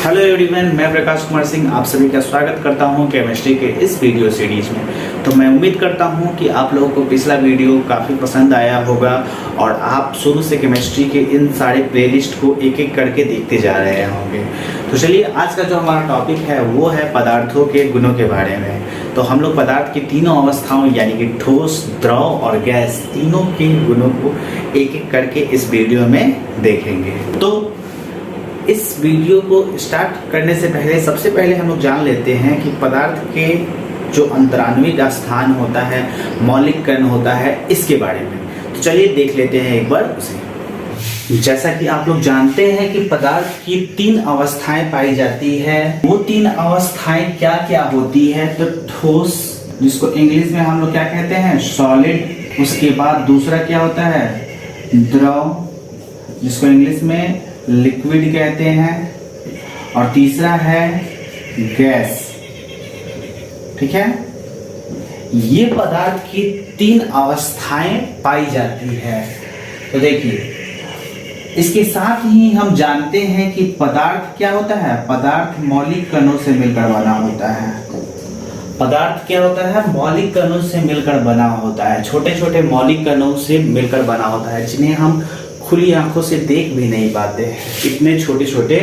Hello everyone, मैं प्रकाश कुमार सिंह आप सभी का स्वागत करता हूं केमिस्ट्री के इस वीडियो सीरीज में। तो मैं उम्मीद करता हूं कि आप लोगों को पिछला वीडियो काफ़ी पसंद आया होगा और आप शुरू से केमिस्ट्री के इन सारे प्लेलिस्ट को एक एक करके देखते जा रहे होंगे। तो चलिए, आज का जो हमारा टॉपिक है वो है पदार्थों के गुणों के बारे में। तो हम लोग पदार्थ की तीनों अवस्थाओं यानी कि ठोस, द्रव और गैस, तीनों के गुणों को एक एक करके इस वीडियो में देखेंगे। तो इस वीडियो को स्टार्ट करने से पहले सबसे पहले हम लोग जान लेते हैं कि पदार्थ के जो अंतराण्विक स्थान होता है, मौलिक कण होता है, इसके बारे में। तो चलिए देख लेते हैं एक बार उसे। जैसा कि आप लोग जानते हैं कि पदार्थ की तीन अवस्थाएं पाई जाती है। वो तीन अवस्थाएं क्या क्या होती है? तो ठोस, जिसको इंग्लिश में हम लोग क्या कहते हैं, सॉलिड। उसके बाद दूसरा क्या होता है, द्रव, जिसको इंग्लिश में लिक्विड कहते हैं। और तीसरा है गैस। ठीक है, ये पदार्थ की तीन अवस्थाएं पाई जाती है। तो देखिए, इसके साथ ही हम जानते हैं कि पदार्थ क्या होता है, पदार्थ मौलिक कणों से मिलकर बना होता है। पदार्थ क्या होता है, मौलिक कणों से मिलकर बना होता है। छोटे छोटे मौलिक कणों से मिलकर बना होता है, जिन्हें हम खुली आंखों से देख भी नहीं पाते हैं। इतने छोटे छोटे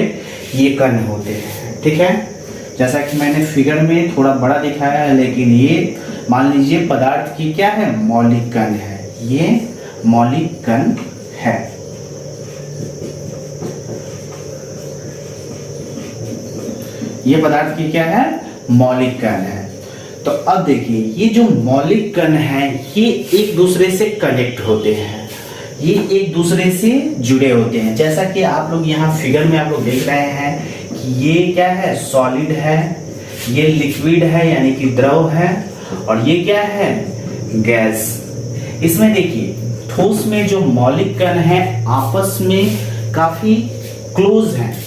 ये कण होते हैं। ठीक है, जैसा कि मैंने फिगर में थोड़ा बड़ा दिखाया है, लेकिन ये मान लीजिए पदार्थ की क्या है, मौलिक कण है। ये मौलिक कण है। ये पदार्थ की क्या है, मौलिक कण है। तो अब देखिए, ये जो मौलिक कण है ये एक दूसरे से कनेक्ट होते हैं, ये एक दूसरे से जुड़े होते हैं। जैसा कि आप लोग यहाँ फिगर में आप लोग देख रहे हैं कि ये क्या है, सॉलिड है, ये लिक्विड है यानी कि द्रव है, और ये क्या है, गैस। इसमें देखिए, ठोस में जो मौलिक कण है आपस में काफी क्लोज हैं।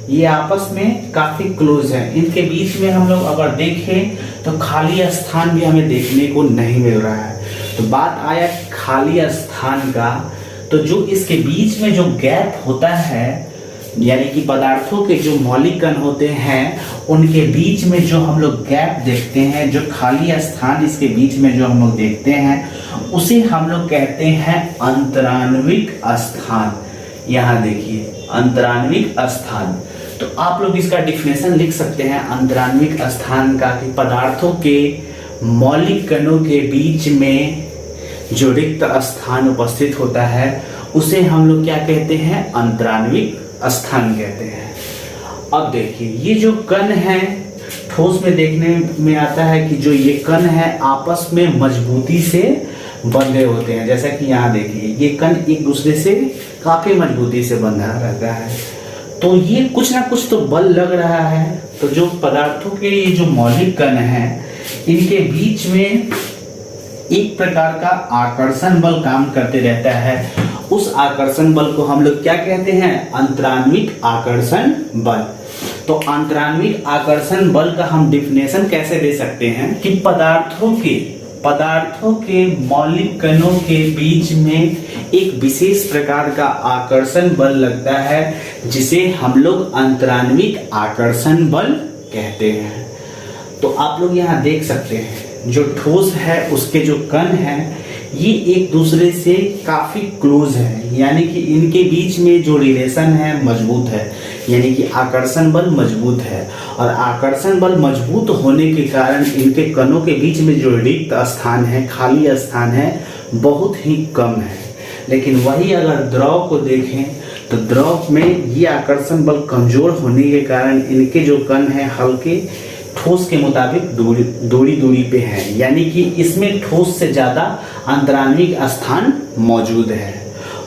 ये आपस में काफी क्लोज है। इनके बीच में हम लोग अगर देखें तो खाली स्थान भी हमें देखने को नहीं मिल रहा है। तो बात आया खाली स्थान का, तो जो इसके बीच में जो गैप होता है, यानी कि पदार्थों के जो मौलिक कण होते हैं उनके बीच में जो हम लोग गैप देखते हैं, जो खाली स्थान इसके बीच में जो हम लोग देखते हैं, उसे हम लोग कहते हैं अंतराण्विक स्थान। यहाँ देखिए, अंतराण्विक स्थान। तो आप लोग इसका डिफिनेशन लिख सकते हैं अंतराण्विक स्थान का, कि पदार्थों के मौलिक कणों के बीच में जो रिक्त स्थान उपस्थित होता है उसे हम लोग क्या कहते हैं, अंतराण्विक स्थान कहते हैं। अब देखिए, ये जो कण है ठोस में देखने में आता है कि जो ये कण है आपस में मजबूती से बंधे होते हैं। जैसा कि यहाँ देखिए, ये कण एक दूसरे से काफी मजबूती से बंधा रहता है। तो ये कुछ ना कुछ तो बल लग रहा है। तो जो पदार्थों के ये जो मौलिक कण है, इनके बीच में एक प्रकार का आकर्षण बल काम करते रहता है। उस आकर्षण बल को हम लोग क्या कहते हैं, अंतराण्विक आकर्षण बल। तो अंतराण्विक आकर्षण बल का हम डिफिनेशन कैसे दे सकते हैं कि पदार्थों के मौलिक कणों के बीच में एक विशेष प्रकार का आकर्षण बल लगता है, जिसे हम लोग अंतराण्विक आकर्षण बल कहते हैं। तो आप लोग यहाँ देख सकते हैं, जो ठोस है उसके जो कण हैं ये एक दूसरे से काफी क्लोज है, यानी कि इनके बीच में जो रिलेशन है मजबूत है, यानी कि आकर्षण बल मजबूत है। और आकर्षण बल मजबूत होने के कारण इनके कणों के बीच में जो रिक्त स्थान है, खाली स्थान है, बहुत ही कम है। लेकिन वही अगर द्रव को देखें तो द्रव में ये आकर्षण बल कमजोर होने के कारण इनके जो कण हैं हल्के ठोस के मुताबिक दूरी पे है, यानी कि इसमें ठोस से ज्यादा अंतराण्विक स्थान मौजूद है।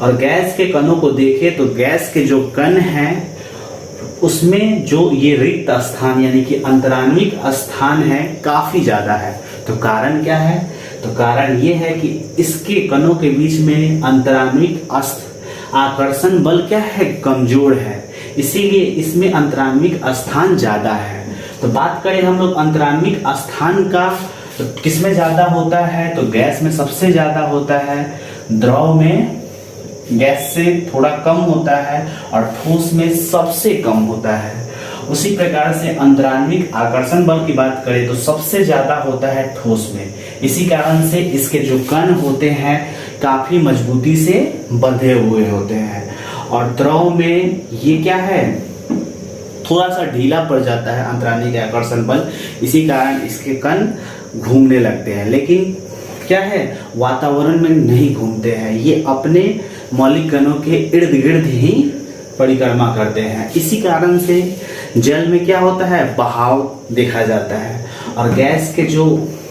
और गैस के कणों को देखें तो गैस के जो कण हैं उसमें जो ये रिक्त स्थान यानी कि अंतराण्विक स्थान है काफी ज्यादा है। तो कारण क्या है? तो कारण ये है कि इसके कणों के बीच में अंतराण्विक आकर्षण बल क्या है, कमजोर है, इसीलिए इसमें अंतराण्विक स्थान ज्यादा है। तो बात करें हम लोग अंतराण्विक स्थान का, तो किसमें ज्यादा होता है? तो गैस में सबसे ज्यादा होता है, द्रव में गैस से थोड़ा कम होता है और ठोस में सबसे कम होता है। उसी प्रकार से अंतराण्विक आकर्षण बल की बात करें तो सबसे ज्यादा होता है ठोस में। इसी कारण से इसके जो कण होते हैं काफी मजबूती से बंधे हुए होते हैं। और द्रव में ये क्या है, थोड़ा सा ढीला पड़ जाता है अंतराण्विक आकर्षण बल, इसी कारण इसके कण घूमने लगते हैं। लेकिन क्या है, वातावरण में नहीं घूमते हैं, ये अपने मौलिक कणों के इर्द गिर्द ही परिक्रमा करते हैं। इसी कारण से जल में क्या होता है, बहाव देखा जाता है। और गैस के जो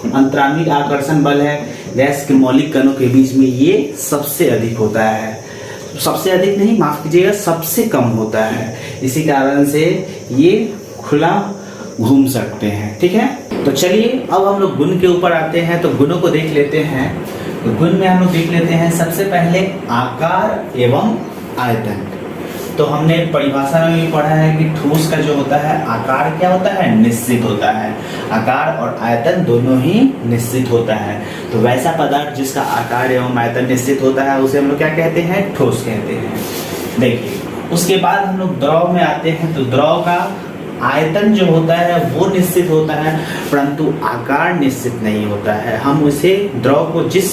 अंतराण्विक आकर्षण बल है गैस के मौलिक कणों के बीच में ये सबसे अधिक होता है। सबसे अधिक नहीं, माफ कीजिएगा, सबसे कम होता है। इसी कारण से ये खुला घूम सकते हैं। ठीक है, तो चलिए अब हम लोग गुण के ऊपर आते हैं। तो गुणों को देख लेते हैं। तो गुण में हम लोग देख लेते हैं सबसे पहले आकार एवं आयतन। तो हमने परिभाषा में भी पढ़ा है कि ठोस का जो होता है आकार क्या होता है, निश्चित होता है। आकार और आयतन दोनों ही निश्चित होता है। तो वैसा पदार्थ जिसका आकार एवं आयतन निश्चित होता है उसे हम लोग क्या कहते हैं, ठोस कहते हैं। देखिए, उसके बाद हम लोग द्रव में आते हैं। तो द्रव का आयतन जो होता है वो निश्चित होता है, परंतु आकार निश्चित नहीं होता है। हम उसे द्रव को जिस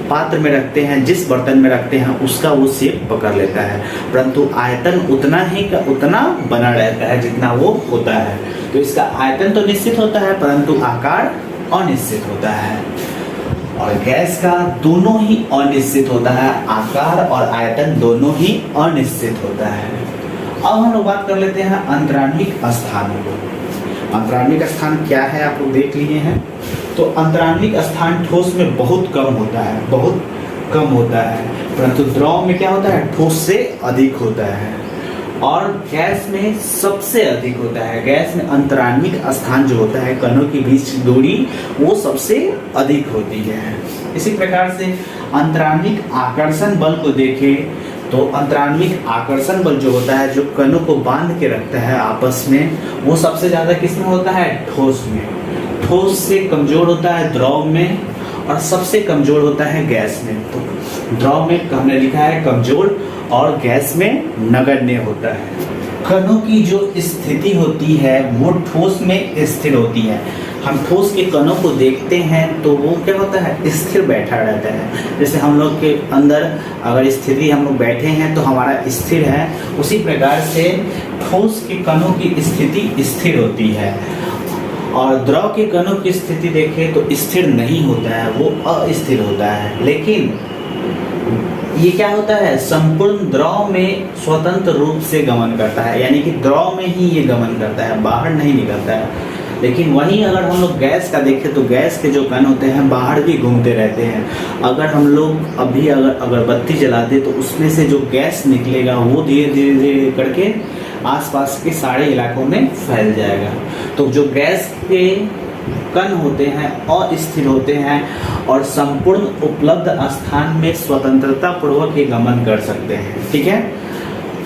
पात्र में रखते हैं, जिस बर्तन में रखते हैं, उसका वो शेप पकड़ लेता है, परंतु आयतन उतना ही का उतना बना रहता है जितना वो होता है। तो इसका आयतन तो निश्चित होता है परंतु आकार अनिश्चित होता है। और गैस का दोनों ही अनिश्चित होता है, आकार और आयतन दोनों ही अनिश्चित होता है। अब हम लोग बात कर लेते हैं अंतराण्विक स्थान को। अंतराण्विक स्थान क्या है आप लोग देख लिए हैं। तो अंतराण्विक स्थान ठोस में बहुत कम होता है, बहुत कम होता है, परंतु द्रव में क्या होता है, ठोस से अधिक होता है। और गैस में सबसे अधिक होता है। गैस में अंतराण्विक स्थान जो होता है, कणों के बीच दूरी, वो सबसे अधिक होती है। इसी प्रकार से अंतराण्विक आकर्षण बल को देखें तो अंतराण्विक आकर्षण बल जो होता है, जो कणों को बांध के रखता है आपस में, वो सबसे ज्यादा किसमें होता है, ठोस में। ठोस से कमजोर होता है द्रव में और सबसे कमजोर होता है गैस में। तो द्रव में हमने लिखा है कमजोर और गैस में नगण्य होता है। कणों की जो स्थिति होती है वो ठोस में स्थिर होती है। हम ठोस के कणों को देखते हैं तो वो क्या होता है, स्थिर बैठा रहता है। जैसे हम लोग के अंदर अगर स्थिति हम लोग बैठे हैं तो हमारा स्थिर है, उसी प्रकार से ठोस के कणों की स्थिति स्थिर होती है। और द्रव के कणों की स्थिति देखें तो स्थिर नहीं होता है, वो अस्थिर होता है। लेकिन ये क्या होता है, संपूर्ण द्रव में स्वतंत्र रूप से गमन करता है, यानी कि द्रव में ही ये गमन करता है, बाहर नहीं निकलता है। लेकिन वहीं अगर हम लोग गैस का देखें तो गैस के जो कण होते हैं बाहर भी घूमते रहते हैं। अगर हम लोग अभी अगर अगरबत्ती जला दे तो उसमें से जो गैस निकलेगा वो धीरे धीरे धीरे करके आसपास के सारे इलाकों में फैल जाएगा। तो जो गैस के कण होते हैं अस्थिर होते हैं और संपूर्ण उपलब्ध स्थान में स्वतंत्रता पूर्वक ये गमन कर सकते हैं। ठीक है,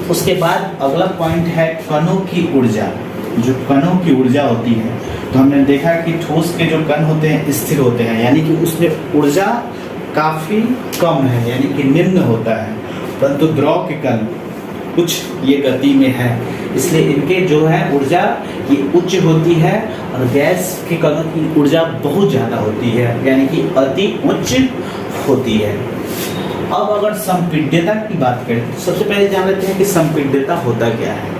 उसके बाद अगला पॉइंट है कणों की ऊर्जा। जो कणों की ऊर्जा होती है, तो हमने देखा कि ठोस के जो कण होते हैं स्थिर होते हैं, यानी कि उसमें ऊर्जा काफी कम है, यानी कि निम्न होता है, परंतु द्रव के कण कुछ ये गति में है, इसलिए इनके जो है ऊर्जा ये उच्च होती है। और गैस के कणों की ऊर्जा बहुत ज़्यादा होती है, यानी कि अति उच्च होती है। अब अगर संपीड्यता की बात करें तो सबसे पहले जान लेते हैं कि संपीड्यता होता क्या है।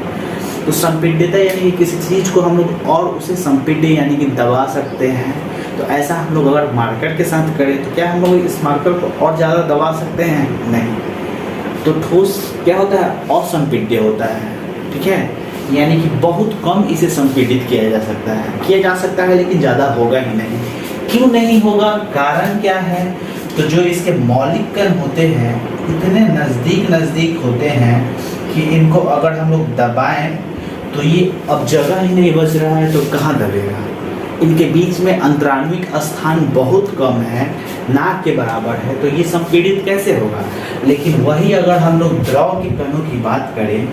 तो संपीड्यता यानी कि किसी चीज़ को हम लोग और उसे संपीड्य यानी कि दबा सकते हैं। तो ऐसा हम लोग अगर मार्कर के साथ करें तो क्या हम लोग इस मार्कर को और ज़्यादा दबा सकते हैं? नहीं। तो ठोस क्या होता है, असंपीड्य होता है। ठीक है, यानी कि बहुत कम इसे संपीडित किया जा सकता है, लेकिन ज़्यादा होगा ही नहीं। क्यों नहीं होगा, कारण क्या है, तो जो इसके मौलिक कण होते हैं इतने नज़दीक होते हैं कि इनको अगर हम लोग दबाएं तो ये अब जगह ही नहीं बच रहा है तो कहाँ दबेगा। इनके बीच में अंतराण्विक स्थान बहुत कम है, ना के बराबर है, तो ये संपीड़ित कैसे होगा। लेकिन वही अगर हम लोग द्रव के कणों की बात करें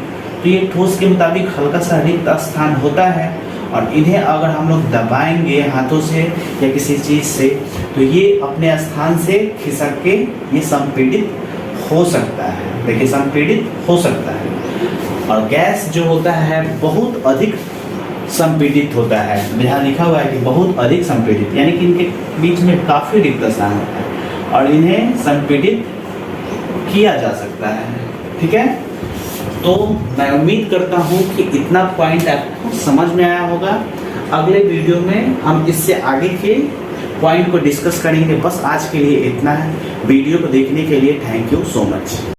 तो ये ठोस के मुताबिक हल्का सा रिक्त स्थान होता है और इन्हें अगर हम लोग दबाएंगे हाथों से या किसी चीज़ से तो ये अपने स्थान से खिसक के ये संपीड़ित हो सकता है। देखिए, संपीड़ित हो सकता है। और गैस जो होता है बहुत अधिक संपीड़ित होता है। यहाँ लिखा हुआ है कि बहुत अधिक संपीड़ित, यानी कि इनके बीच में काफ़ी रिक्तस्थान होता है और इन्हें संपीड़ित किया जा सकता है। ठीक है, तो मैं उम्मीद करता हूँ कि इतना पॉइंट आपको समझ में आया होगा। अगले वीडियो में हम इससे आगे के पॉइंट को डिस्कस करेंगे। बस आज के लिए इतना है। वीडियो को देखने के लिए थैंक यू सो मच।